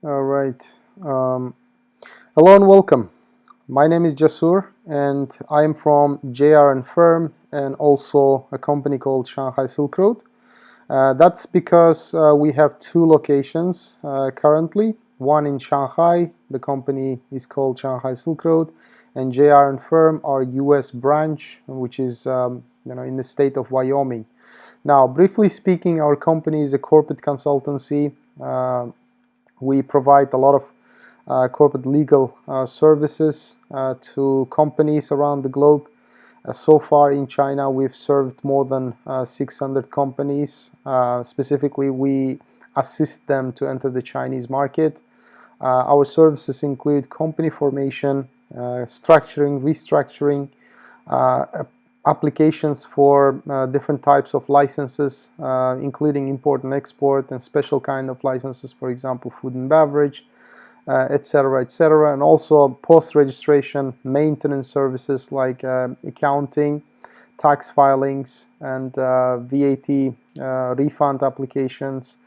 All right. Hello and welcome. My name is Jasur, and I am from JR and Firm, and also a company called Shanghai Silk Road. That's because we have two locations currently. One in Shanghai, the company is called Shanghai Silk Road, and JR and Firm, our U.S. branch, which is in the state of Wyoming. Now, briefly speaking, our company is a corporate consultancy. We provide a lot of corporate legal services to companies around the globe. So far in China, we've served more than 600 companies. Specifically, we assist them to enter the Chinese market. Our services include company formation, structuring, restructuring, applications for different types of licenses, including import and export and special kind of licenses, for example, food and beverage, etc., etc., and also post-registration maintenance services like accounting, tax filings, and VAT refund applications,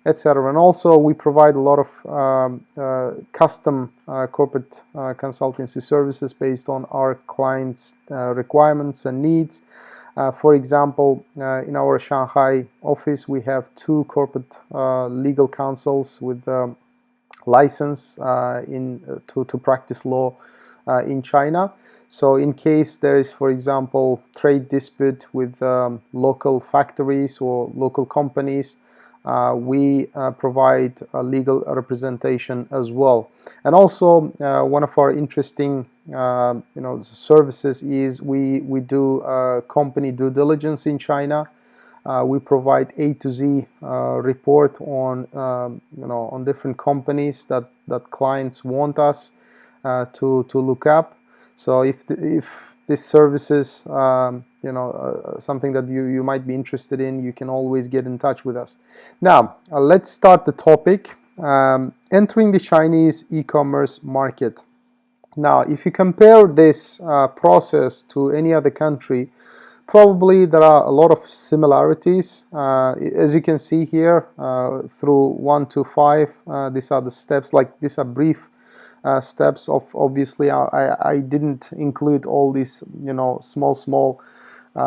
etc. And also we provide a lot of custom corporate consultancy services based on our clients' requirements and needs. For example, in our Shanghai office, we have two corporate legal counsels with license to practice law in China. So in case there is, for example, trade dispute with local factories or local companies, we provide a legal representation as well. And also one of our interesting services is we do company due diligence in China. We provide A to Z report on on different companies that clients want us to look up. So if this service is something that you might be interested in, you can always get in touch with us. Now let's start the topic. Entering the Chinese e-commerce market. Now, if you compare this process to any other country, probably there are a lot of similarities. As you can see here, through 1 to 5, these are the steps. Like, these are brief steps of, obviously I didn't include all these small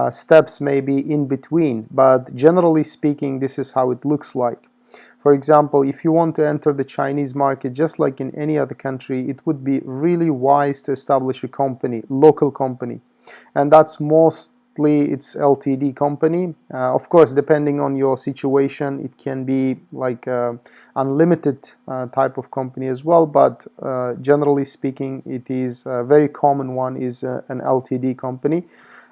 steps maybe in between, but generally speaking, this is how it looks like. For example, if you want to enter the Chinese market, just like in any other country, it would be really wise to establish a company, local company, and that's mostly it's LTD company. Of course, depending on your situation, it can be like unlimited type of company as well, but generally speaking, it is a very common one is an LTD company,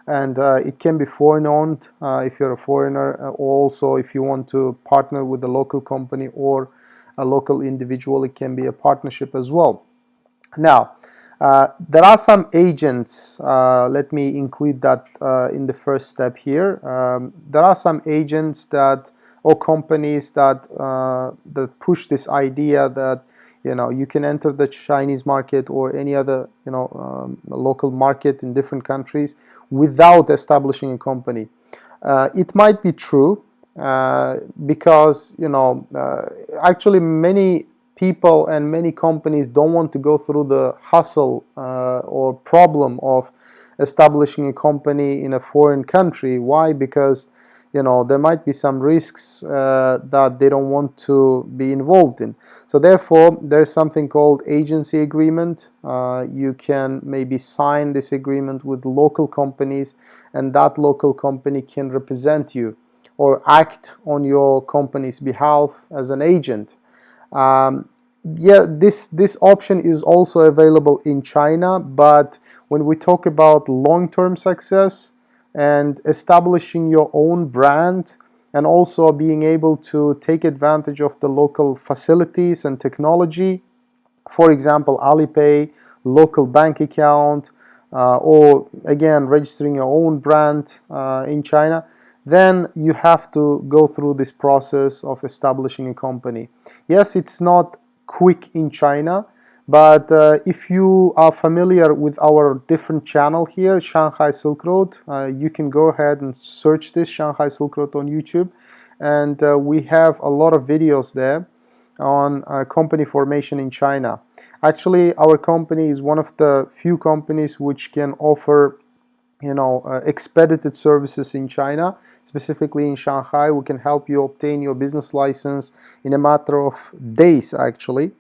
and it can be foreign owned if you're a foreigner, or also if you want to partner with a local company or a local individual, it can be a partnership as well. Now, there are some agents, let me include that in the first step here. There are some agents or companies that push this idea that you can enter the Chinese market or any other local market in different countries without establishing a company. It might be true because actually many people and many companies don't want to go through the hustle or problem of establishing a company in a foreign country. Why? Because there might be some risks that they don't want to be involved in. So therefore, there's something called agency agreement. You can maybe sign this agreement with local companies, and that local company can represent you or act on your company's behalf as an agent. Yeah, this option is also available in China, but when we talk about long-term success and establishing your own brand and also being able to take advantage of the local facilities and technology, for example, Alipay, local bank account, or again, registering your own brand in China, then you have to go through this process of establishing a company. Yes, it's not quick in China, but if you are familiar with our different channel here, Shanghai Silk Road, you can go ahead and search this Shanghai Silk Road on YouTube, and we have a lot of videos there on company formation in China. Actually, our company is one of the few companies which can offer expedited services in China, specifically in Shanghai. We can help you obtain your business license in a matter of days, actually.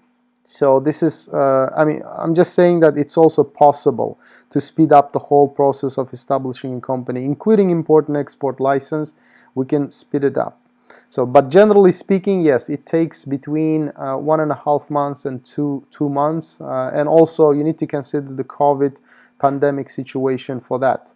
So this is, I'm just saying that it's also possible to speed up the whole process of establishing a company, including import and export license. We can speed it up. So, but generally speaking, yes, it takes between 1.5 months and two months. And also you need to consider the COVID pandemic situation for that.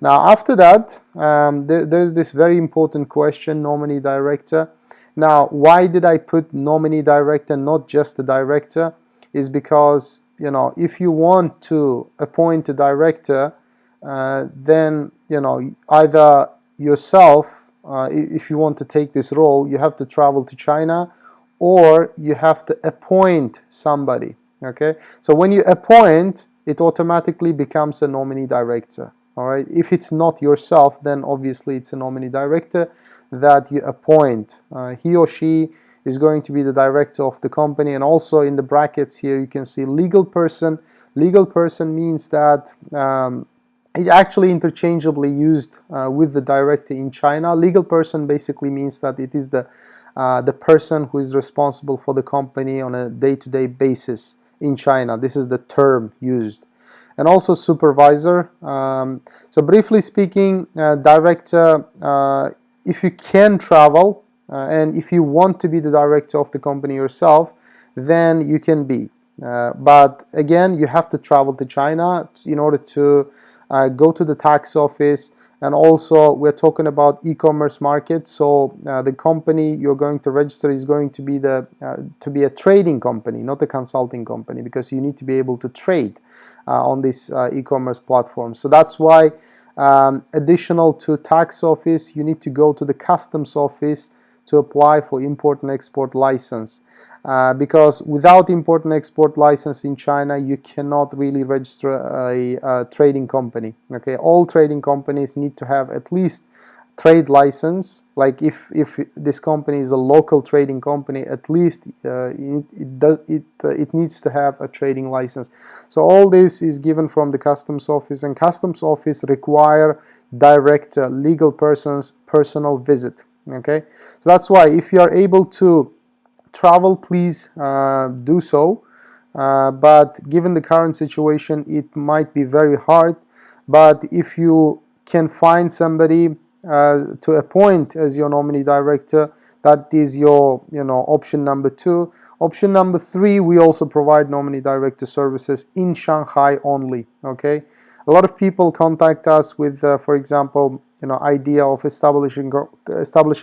Now, after that, there's this very important question, nominee director. Now, why did I put nominee director, not just a director? Is because, if you want to appoint a director, then, either yourself, if you want to take this role, you have to travel to China, or you have to appoint somebody, okay? So when you appoint, it automatically becomes a nominee director, all right? If it's not yourself, then obviously it's a nominee director that you appoint. He or she is going to be the director of the company. And also in the brackets here, you can see legal person. Legal person means that it's actually interchangeably used with the director in China. Legal person basically means that it is the person who is responsible for the company on a day-to-day basis in China. This is the term used. And also supervisor. So briefly speaking, director, if you can travel and if you want to be the director of the company yourself, then you can be. But again, you have to travel to China in order to go to the tax office. And also we're talking about e-commerce market, so the company you're going to register is going to be a trading company, not a consulting company, because you need to be able to trade on this e-commerce platform. So that's why additional to tax office, you need to go to the customs office to apply for import and export license. Because without import and export license in China, you cannot really register a trading company. Okay, all trading companies need to have at least trade license. Like if this company is a local trading company, at least it needs to have a trading license. So all this is given from the customs office, and customs office require direct legal person's personal visit. Okay, so that's why if you are able to travel, please do so, but given the current situation, it might be very hard. But if you can find somebody to appoint as your nominee director, that is your option number 2. Option number 3, we also provide nominee director services in Shanghai only. Okay, a lot of people contact us with for example, idea of establishing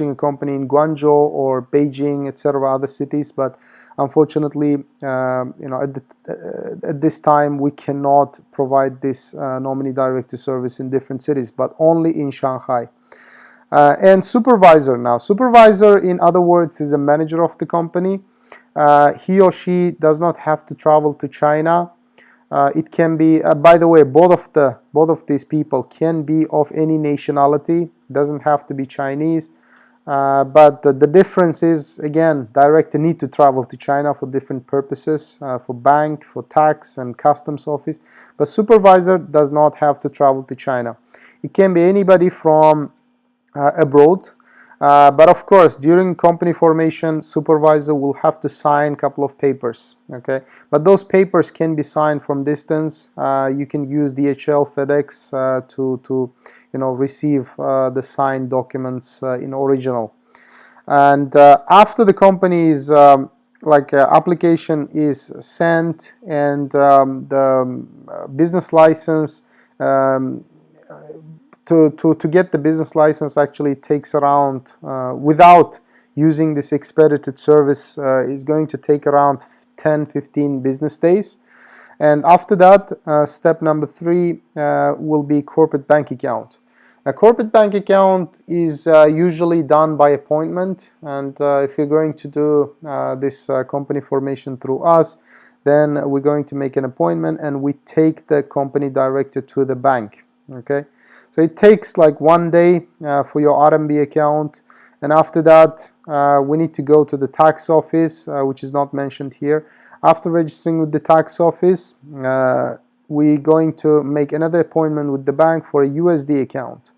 a company in Guangzhou or Beijing, etc., other cities, but unfortunately, at this time we cannot provide this nominee director service in different cities, but only in Shanghai. And supervisor. Now, supervisor, in other words, is a manager of the company. He or she does not have to travel to China. It can be, by the way, both of these people can be of any nationality. Doesn't have to be Chinese. But the difference is, again, director need to travel to China for different purposes, for bank, for tax and customs office. But supervisor does not have to travel to China. It can be anybody from abroad. But of course, during company formation, supervisor will have to sign a couple of papers. Okay, but those papers can be signed from distance. You can use DHL, FedEx to receive the signed documents in original. And after the company's application is sent and the business license. To get the business license actually takes around, without using this expedited service, is going to take around 10-15 business days. And after that, step number 3 will be corporate bank account. A corporate bank account is usually done by appointment, and if you're going to do this company formation through us, then we're going to make an appointment and we take the company director to the bank. Okay, so it takes like 1 day for your RMB account, and after that we need to go to the tax office, which is not mentioned here. After registering with the tax office, we're going to make another appointment with the bank for a USD account.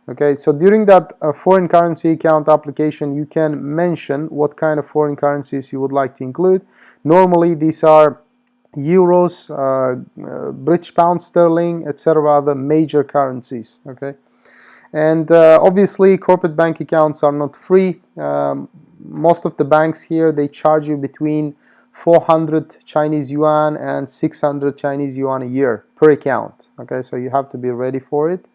Okay, so during that foreign currency account application, you can mention what kind of foreign currencies you would like to include. Normally these are euros, British pound sterling, etc., other major currencies. Okay, and obviously corporate bank accounts are not free. Most of the banks here, they charge you between 400 Chinese yuan and 600 Chinese yuan a year per account. Okay, so you have to be ready for it.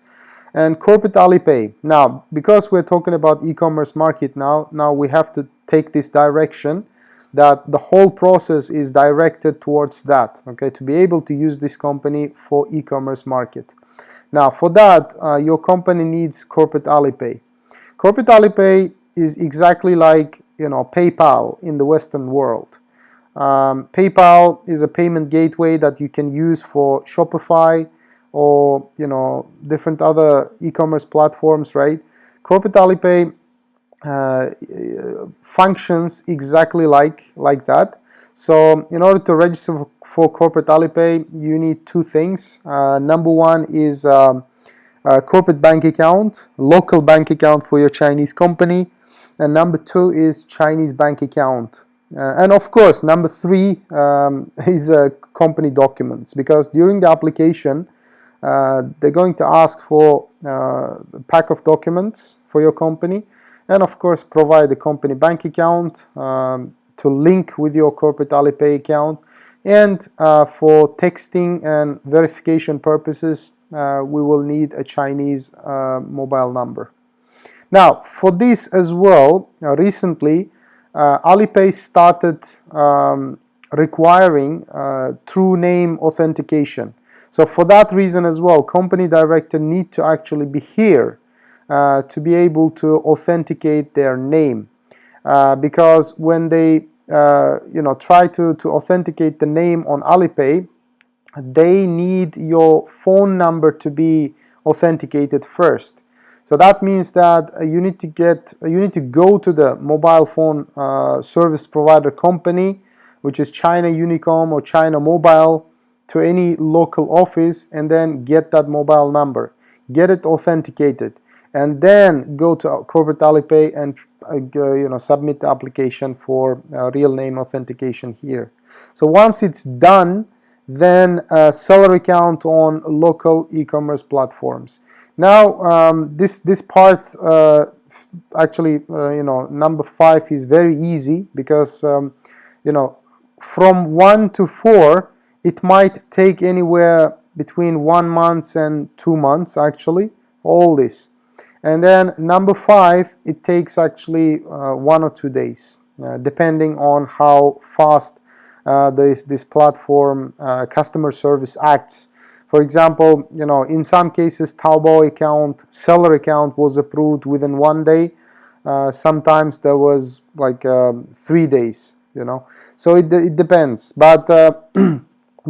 And corporate Alipay. Now, because we're talking about e-commerce market now we have to take this direction that the whole process is directed towards that, okay, to be able to use this company for e-commerce market. Now, for that, your company needs corporate Alipay. Corporate Alipay is exactly like, you know, PayPal in the Western world. PayPal is a payment gateway that you can use for Shopify or, you know, different other e-commerce platforms, right? Corporate Alipay functions exactly like that. So in order to register for corporate Alipay, you need two things. Number one is a corporate bank account, local bank account for your Chinese company, and number two is Chinese bank account. And of course, number three is company documents, because during the application, they're going to ask for a pack of documents for your company, and of course provide the company bank account to link with your corporate Alipay account, and for texting and verification purposes we will need a Chinese mobile number. Now for this as well, recently Alipay started requiring true name authentication. So for that reason as well, company director need to actually be here to be able to authenticate their name, because when they try to authenticate the name on Alipay, they need your phone number to be authenticated first. So that means that you need to go to the mobile phone service provider company, which is China Unicom or China Mobile, to any local office, and then get that mobile number, get it authenticated, and then go to corporate Alipay and submit the application for real name authentication here. So once it's done, then seller account on local e-commerce platforms. Now this part actually number 5 is very easy, because from 1 to 4 it might take anywhere between 1 month and 2 months actually, all this. And then number 5, it takes actually 1 or 2 days, depending on how fast this platform customer service acts. For example, in some cases Taobao account, seller account was approved within 1 day. Sometimes there was like 3 days, so it depends. But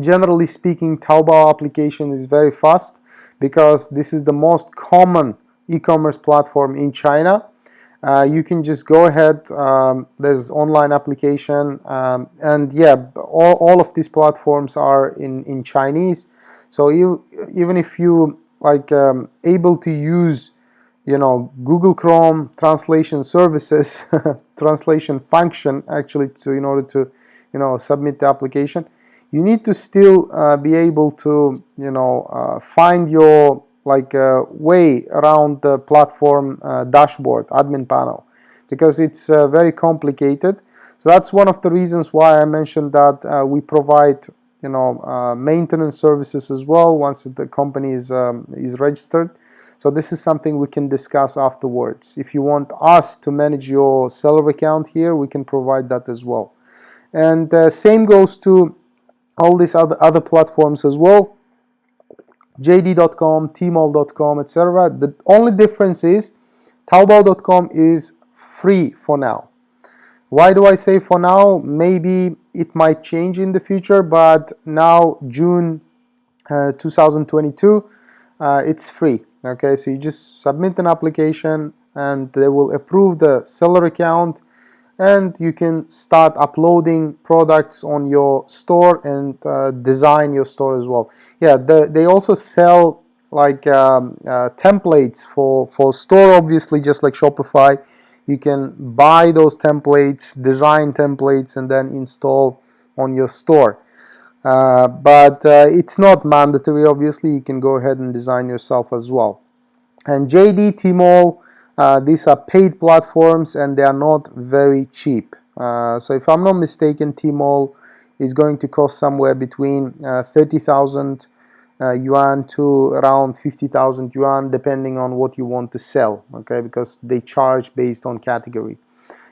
generally speaking, Taobao application is very fast, because this is the most common e-commerce platform in China. You can just go ahead, there's online application, and yeah, all of these platforms are in Chinese. So even if you able to use Google Chrome translation services, translation function actually, in order to submit the application, you need to still be able to find your way around the platform dashboard, admin panel, because it's very complicated. So that's one of the reasons why I mentioned that we provide maintenance services as well once the company is registered. So this is something we can discuss afterwards. If you want us to manage your seller account here, we can provide that as well. And same goes to all these other platforms as well, JD.com, Tmall.com, etc. The only difference is Taobao.com is free for now. Why do I say for now? Maybe it might change in the future, but now June 2022, it's free. Okay, so you just submit an application, and they will approve the seller account, and you can start uploading products on your store and design your store as well. Yeah, they also sell like templates for store, obviously, just like Shopify. You can buy those templates, design templates, and then install on your store. But it's not mandatory, obviously. You can go ahead and design yourself as well. And JD, Tmall, these are paid platforms and they are not very cheap. So if I'm not mistaken, Tmall is going to cost somewhere between 30,000 yuan to around 50,000 yuan, depending on what you want to sell, okay, because they charge based on category.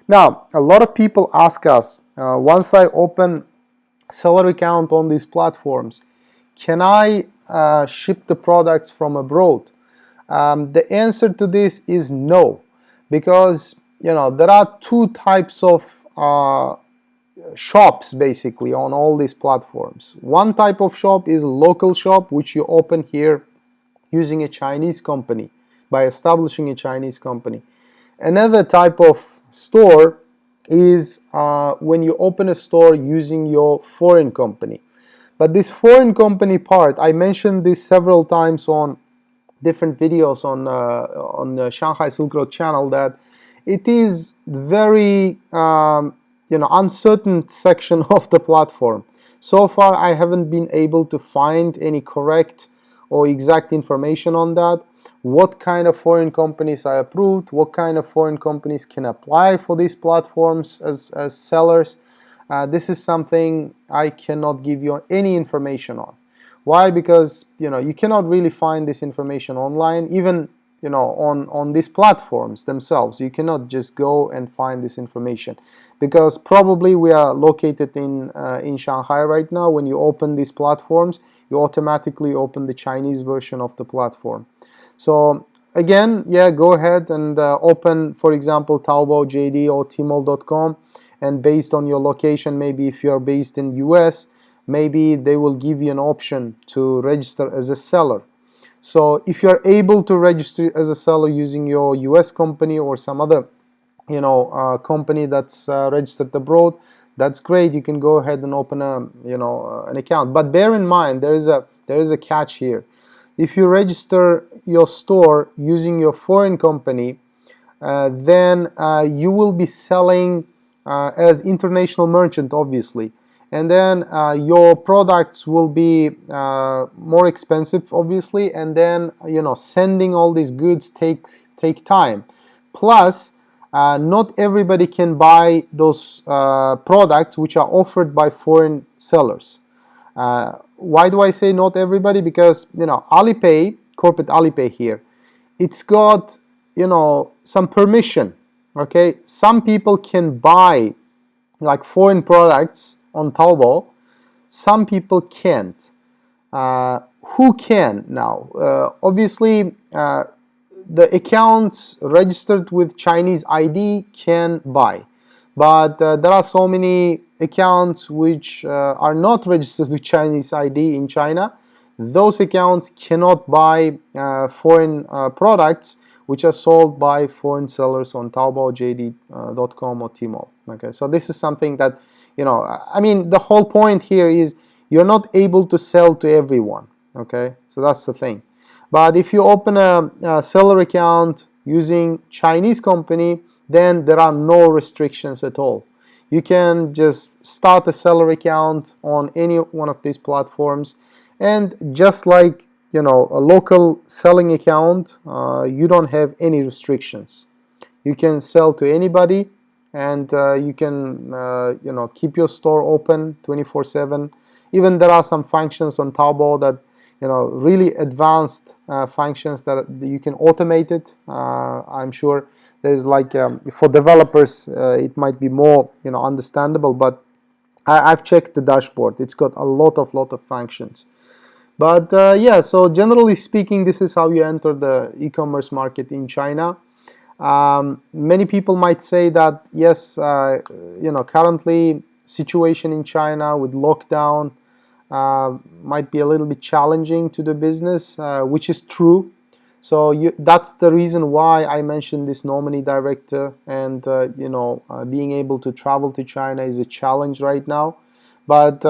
Now, a lot of people ask us, once I open seller account on these platforms, can I ship the products from abroad? The answer to this is no, because there are two types of shops basically on all these platforms. One type of shop is local shop, which you open here using a Chinese company, by establishing a Chinese company. Another type of store is when you open a store using your foreign company. But this foreign company part, I mentioned this several times on different videos on the Shanghai Silk Road channel, that it is very uncertain section of the platform. So far I haven't been able to find any correct or exact information on that. What kind of foreign companies are approved, what kind of foreign companies can apply for these platforms as sellers. This is something I cannot give you any information on. Why? Because you cannot really find this information online, even on these platforms themselves. You cannot just go and find this information, because probably we are located in Shanghai right now. When you open these platforms, you automatically open the Chinese version of the platform. So again, yeah, go ahead and open, for example, Taobao, JD, or Tmall.com, and based on your location, maybe if you are based in US, maybe they will give you an option to register as a seller. So if you are able to register as a seller using your US company or some other company that's registered abroad, that's great. You can go ahead and open an account. But bear in mind, there is a catch here. If you register your store using your foreign company, then you will be selling as international merchant, obviously, and then your products will be more expensive, obviously, and then sending all these goods take time. Plus, not everybody can buy those products which are offered by foreign sellers. Why do I say not everybody? Because Alipay, corporate Alipay here, it's got some permission. Okay, some people can buy like foreign products on Taobao. Some people can't. Who can now? Obviously, the accounts registered with Chinese ID can buy, but there are so many accounts which are not registered with Chinese ID in China. Those accounts cannot buy foreign products which are sold by foreign sellers on Taobao, JD.com or Tmall. Okay, so this is something that I mean, the whole point here is you're not able to sell to everyone. Okay, so that's the thing. But if you open a seller account using Chinese company, then there are no restrictions at all. You can just start a seller account on any one of these platforms, and just like a local selling account, you don't have any restrictions. You can sell to anybody, and you can keep your store open 24/7. Even there are some functions on Taobao that really advanced functions that you can automate it. I'm sure there's like for developers it might be more understandable, but I've checked the dashboard. It's got a lot of functions. But yeah, so generally speaking, this is how you enter the e-commerce market in China. Many people might say that yes, currently situation in China with lockdown might be a little bit challenging to the business, which is true. So that's the reason why I mentioned this nominee director, and being able to travel to China is a challenge right now. But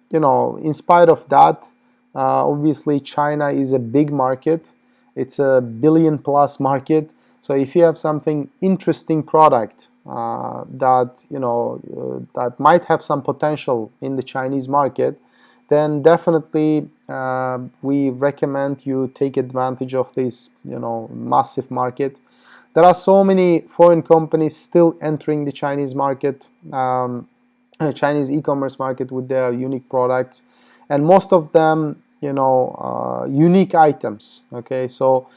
in spite of that, obviously China is a big market. It's a billion-plus market. So if you have something interesting product that might have some potential in the Chinese market, then definitely we recommend you take advantage of this massive market. There are so many foreign companies still entering the Chinese market, Chinese e-commerce market, with their unique products, and most of them unique items. Okay, so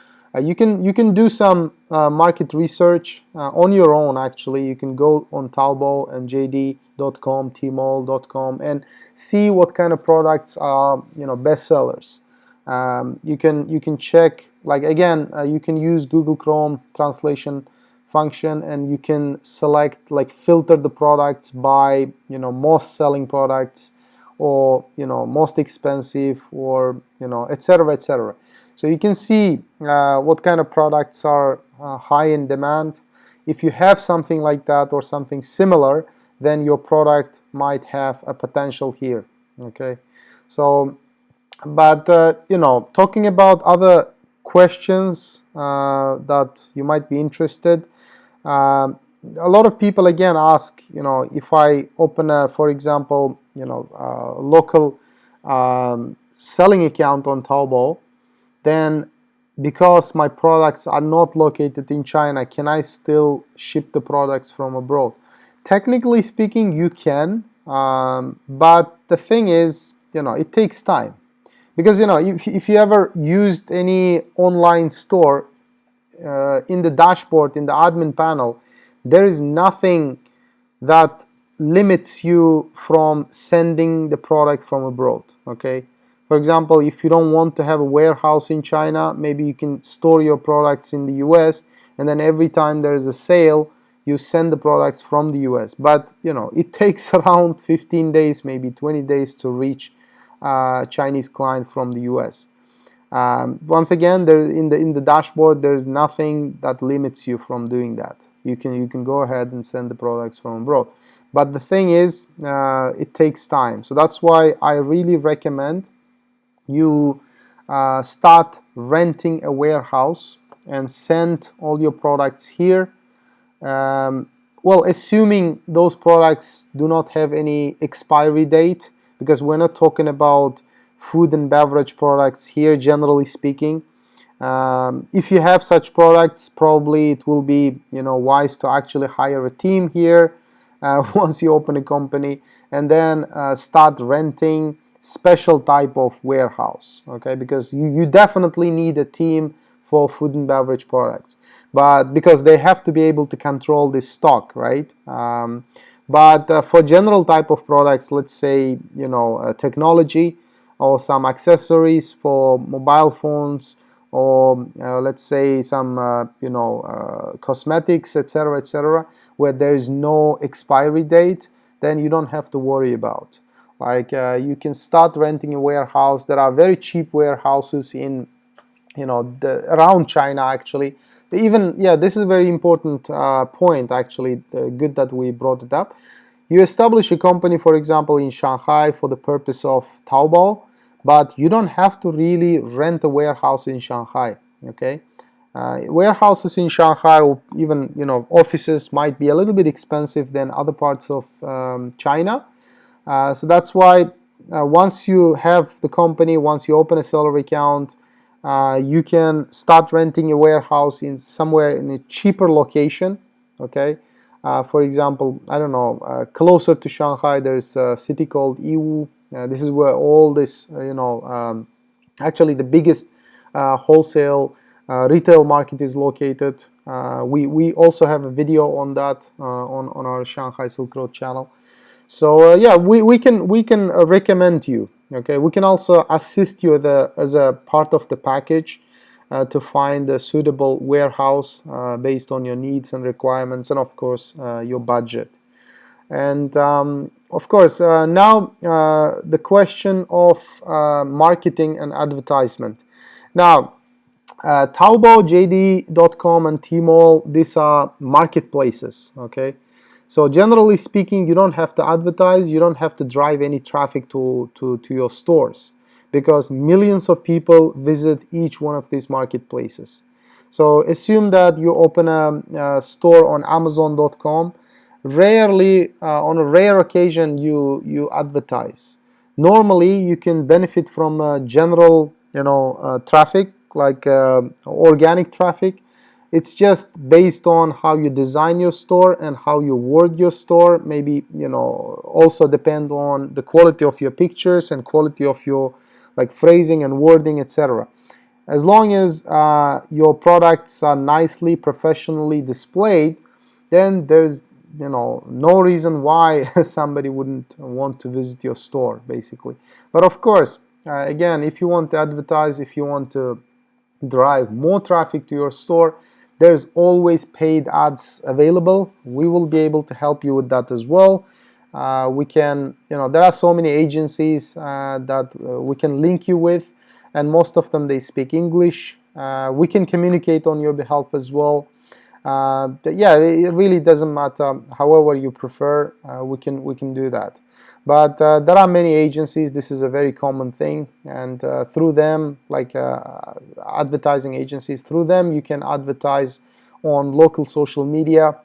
you can do some market research on your own. Actually, you can go on Taobao and JD.com, Tmall.com, and see what kind of products are best sellers. You can check, like, again, you can use Google Chrome translation function, and you can select, like, filter the products by most selling products, or most expensive, or etc., etc. So you can see what kind of products are high in demand. If you have something like that or something similar, then your product might have a potential here. Okay, so but talking about other questions that you might be interested, a lot of people again ask, if I open a, for example, local selling account on Taobao, then because my products are not located in China, can I still ship the products from abroad? Technically speaking, you can, but the thing is, it takes time. Because if you ever used any online store, in the dashboard, in the admin panel, there is nothing that limits you from sending the product from abroad. Okay, for example, if you don't want to have a warehouse in China, maybe you can store your products in the US, and then every time there's a sale, you send the products from the US. But it takes around 15 days, maybe 20 days to reach Chinese client from the US. Once again, there in the dashboard, there's nothing that limits you from doing that. You can go ahead and send the products from abroad. But the thing is, it takes time. So that's why I really recommend you start renting a warehouse and send all your products here. Well, assuming those products do not have any expiry date, because we're not talking about food and beverage products here, generally speaking. If you have such products, probably it will be wise to actually hire a team here once you open a company, and then start renting special type of warehouse. Okay, because you definitely need a team for food and beverage products, but because they have to be able to control this stock, right? But for general type of products, let's say technology, or some accessories for mobile phones, or let's say some cosmetics, etc., etc., where there is no expiry date, then you don't have to worry about. Like you can start renting a warehouse. There are very cheap warehouses in around China, actually. Even, yeah, this is a very important point, actually. Good that we brought it up. You establish a company, for example, in Shanghai for the purpose of Taobao, but you don't have to really rent a warehouse in Shanghai. Okay, warehouses in Shanghai, or even offices, might be a little bit expensive than other parts of China. So that's why once you have the company, once you open a seller account, you can start renting a warehouse in somewhere in a cheaper location. Okay, for example, I don't know, closer to Shanghai, there's a city called Yiwu. This is where all this, actually the biggest wholesale retail market is located. We also have a video on that on our Shanghai Silk Road channel. So yeah, we can recommend you. Okay, we can also assist you as a part of the package to find a suitable warehouse based on your needs and requirements, and of course your budget. And of course, now the question of marketing and advertisement. Now, Taobao, JD.com, and Tmall, these are marketplaces, okay? So generally speaking, you don't have to advertise, you don't have to drive any traffic to your stores, because millions of people visit each one of these marketplaces. So assume that you open a store on Amazon.com. Rarely, on a rare occasion, you advertise. Normally, you can benefit from general, traffic, like organic traffic. It's just based on how you design your store and how you word your store. Maybe, also depend on the quality of your pictures and quality of your like phrasing and wording, etc. As long as your products are nicely, professionally displayed, then there's no reason why somebody wouldn't want to visit your store, basically. But of course, again, if you want to advertise, if you want to drive more traffic to your store, there's always paid ads available. We will be able to help you with that as well. We can, there are so many agencies that we can link you with, and most of them, they speak English. We can communicate on your behalf as well. Yeah, it really doesn't matter. However you prefer, we can do that. But there are many agencies. This is a very common thing, and through them, like advertising agencies, through them you can advertise on local social media,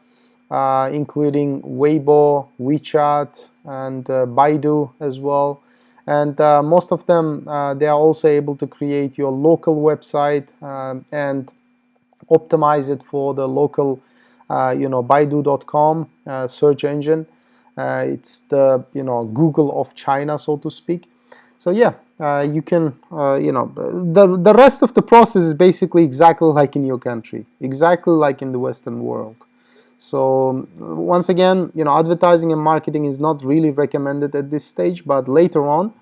including Weibo, WeChat, and Baidu as well. And most of them, they are also able to create your local website and optimize it for the local, Baidu.com search engine. It's the Google of China, so to speak. So yeah, you can the rest of the process is basically exactly like in your country, exactly like in the Western world. So once again, advertising and marketing is not really recommended at this stage, but later on,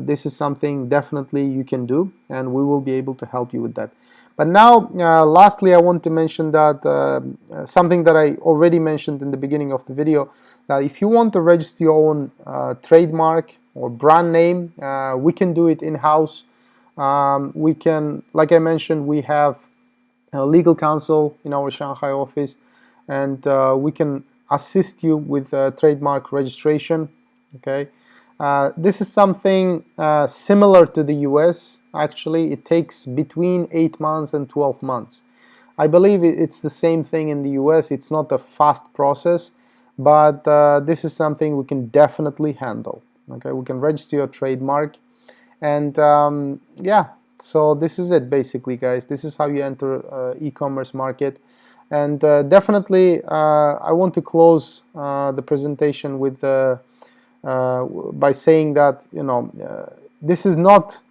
this is something definitely you can do, and we will be able to help you with that. But now, lastly, I want to mention that something that I already mentioned in the beginning of the video, that if you want to register your own trademark or brand name, we can do it in-house. We can, like I mentioned, we have a legal counsel in our Shanghai office, and we can assist you with trademark registration, okay? This is something similar to the US. Actually, it takes between 8 months and 12 months. I believe it's the same thing in the US. It's not a fast process, but this is something we can definitely handle. Okay, we can register your trademark, and yeah, so this is it basically, guys. This is how you enter e-commerce market. And definitely, I want to close the presentation with by saying that this is not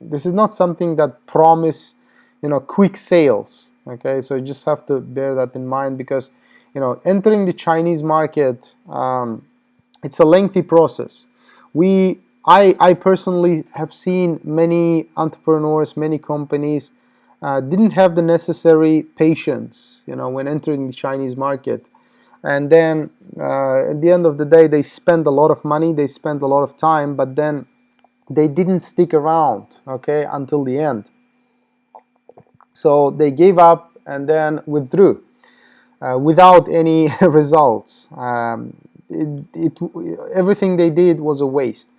this is not something that promise quick sales. Okay, so you just have to bear that in mind, because entering the Chinese market, it's a lengthy process. I personally have seen many entrepreneurs, many companies didn't have the necessary patience when entering the Chinese market. And then at the end of the day, they spend a lot of money, they spend a lot of time, but then they didn't stick around, okay, until the end. So they gave up and then withdrew without any results. Everything they did was a waste.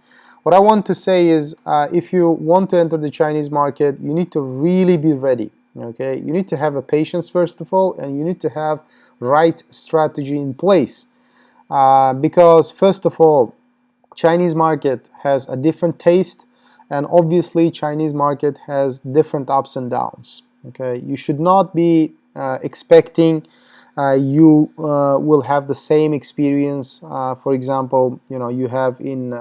What I want to say is, if you want to enter the Chinese market, you need to really be ready. Okay, you need to have a patience first of all, and you need to have right strategy in place, because first of all, Chinese market has a different taste, and obviously Chinese market has different ups and downs. Okay, you should not be expecting you will have the same experience, for example, you have in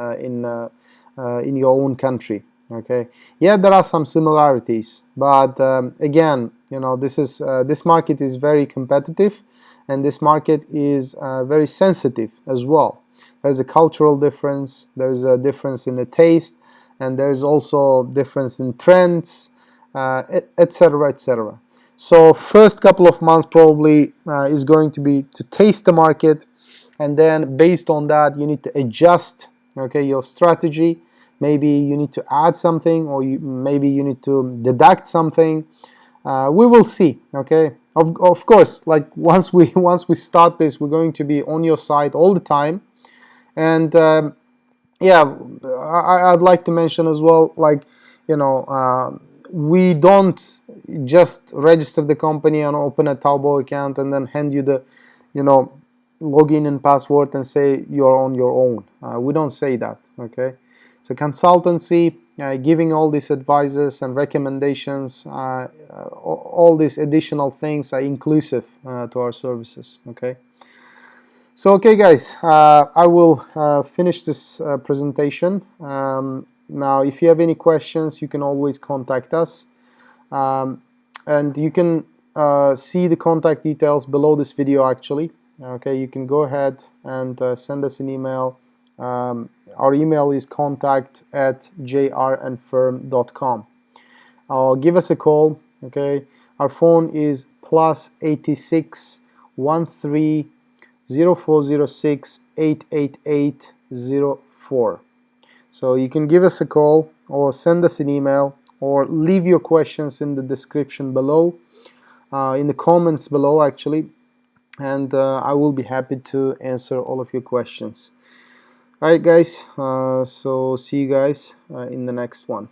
your own country. Okay, yeah, there are some similarities, but again, this market is very competitive, and this market is very sensitive as well. There's a cultural difference, there's a difference in the taste, and there's also difference in trends, etc., etc. So first couple of months probably is going to be to taste the market, and then based on that you need to adjust, okay, your strategy maybe you need to add something, or maybe you need to deduct something. We will see. Okay, of course, like once we start this, we're going to be on your side all the time. And yeah, I'd like to mention as well, like, you know, we don't just register the company and open a Taobao account and then hand you the, you know, login and password and say you're on your own. We don't say that. Okay, so consultancy, giving all these advices and recommendations, all these additional things are inclusive to our services. Okay. So, okay, guys, I will finish this presentation. Now, if you have any questions, you can always contact us. And you can see the contact details below this video, actually. Okay, you can go ahead and send us an email. Our email is contact@jrandfirm.com. Give us a call. Okay, our phone is +86 13 0406 88804. So you can give us a call or send us an email or leave your questions in the description below, in the comments below actually, and I will be happy to answer all of your questions. Alright guys, so see you guys in the next one.